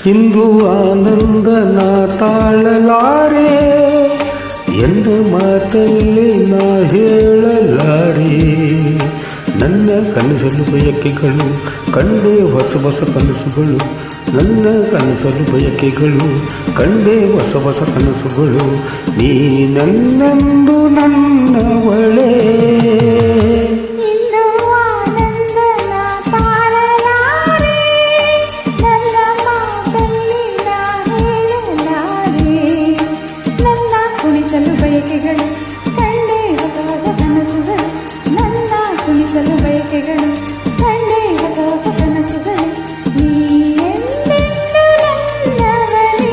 ಇಂದು ಆನಂದ ನಾ ತಾಳಲಾರೆ, ಎಂದು ಮಾತಲ್ಲಿ ನಾ ಹೇಳಲಾರೆ. ನನ್ನ ಕನಸಲು ಬಯಕೆಗಳು ಕಂಡೆ ಹೊಸ ಹೊಸ ಕನಸುಗಳು, ನನ್ನ ಕನಸಲು ಬಯಕೆಗಳು ಕಂಡೆ ಹೊಸ ಹೊಸ ಕನಸುಗಳು. ನೀ ನನ್ನಂದು ನನ್ನವಳೇ. ಬಯಕೆಗಳು ಕಂಡೆ ಹೊಸ ಹೊಸ ಕನಸುಗಳು, ನನ್ನ ಕುಣಿಸಲು ಬಯಕೆಗಳು ಕಂಡೆ ಹೊಸ ಹೊಸ ಕನಸುಗಳು. ನೀ ಎಂದೆಂದು ನನ್ನವಳೇ.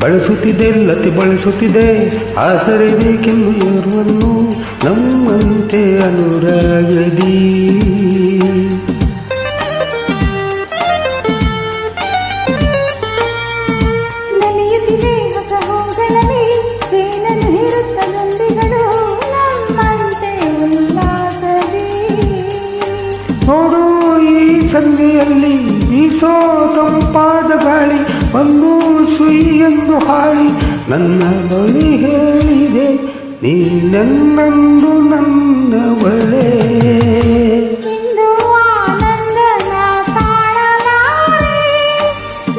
ಬಳಸುತ್ತಿದೆ ಲತೆ ಬಳಸುತ್ತಿದೆ ಆಸರೆ ಬೇಕೆಂದು ಯಾರನ್ನು ನಮ್ಮಂತೆ ಅನುರಾಗದಿ. ನಲಿಯುತ್ತಿದೆ ಹೊಸ ಹೂಗಳಲ್ಲಿ ತೇನನ್ನು ಹೀರುತ್ತ ಗೊಂಬೆಗಳು ನಮ್ಮಂತೆ ಉಲ್ಲಾಸದಿ. ನೋಡು ಈ ಸಂಧಿಯಲ್ಲಿ ಬೀಸೋ ತಂಪಾದ ಗಾಳಿ ಒಂದು ಸುಯ್ಯೆಂದು ಹಾಳಿ ನನ್ನ ಬಳಿ ಹೇಳಿದೆ, ನೀ ನನ್ನಂದು ನನ್ನವಳೇ. ಇಂದು ಆನಂದ ನಾ ತಾಳಲಾರೆ,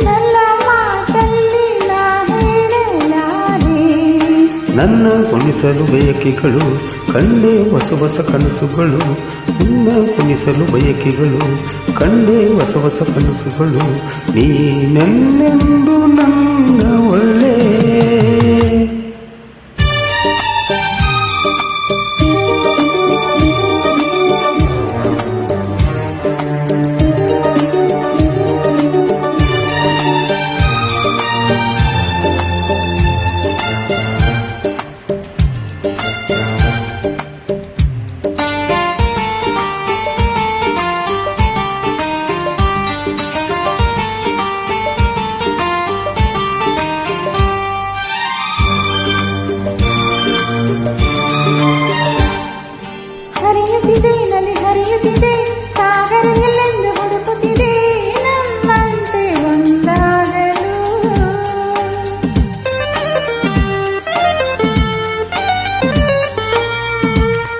ನನ್ನ ಮಾತಲ್ಲಿ ನಾ ಹೇಳಲಾರೆ. ನನ್ನ ಕುಣಿಸಲು ಬಯಕೆಗಳು ಕಂಡೆ ಹೊಸ ಹೊಸ ಕನಸುಗಳು, ನನ್ನ ಕುಣಿಸಲು ಬಯಕೆಗಳು ಕಂಡೆ ಹೊಸ ಹೊಸ ಕನಸುಗಳು. ನೀ ನನ್ನೆಂದು ನನ್ನವಳೇ. ಹರಿಯುತ್ತಿದೆ ನದಿ ಹರಿಯುತ್ತಿದೆ ಸಾಗರ ಎಲ್ಲೆಂದು ಹುಡುಕುತ್ತಿದೆ ನಮ್ಮಂತೆ ಒಂದಾಗಲು.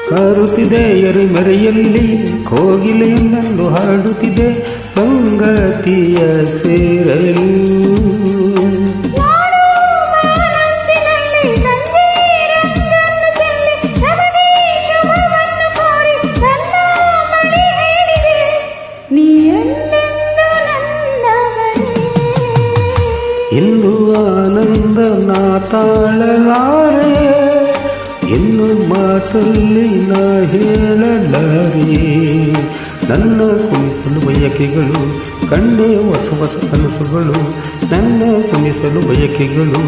ಕಾರುತ್ತಿದೆ ಎರೆಮರೆಯಲ್ಲಿ ಕೋಗಿಲೆಯೊಂದೊಂದು ಹಾಡುತ್ತಿದೆ ಸಂಗತಿಯ ಸೇರಲು. ಇಂದು ಆನಂದ ನಾ ತಾಳಲಾರೆ, ಇನ್ನು ಮಾತಲ್ಲಿ ನಾ ಹೇಳಲಾರೆ. ನನ್ನ ಕುಣಿಸಲು ಬಯಕೆಗಳು ಕಂಡೆ ಹೊಸ ಹೊಸ ಕನಸುಗಳು, ನನ್ನ ಕುಣಿಸಲು ಬಯಕೆಗಳು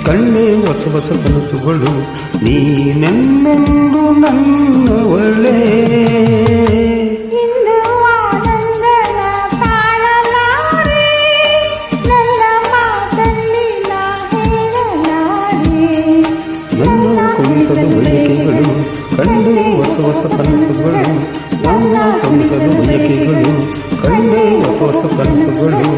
ಕಂಡೆ ಹೊಸ ಹೊಸ ಕನಸುಗಳು. ನೀ ನನ್ನಂದು ನನ್ನವಳೇ. ಕುಣಿಸಲು ಬಯಕೆಗಳು ಕಂಡೆ ಹೊಸ ಹೊಸ ಕನಸುಗಳು, ನನ್ನ ಕುಣಿಸಲು ಬಯಕೆಗಳು ಕಂಡೆ ಹೊಸ ಹೊಸ ಕನಸುಗಳು.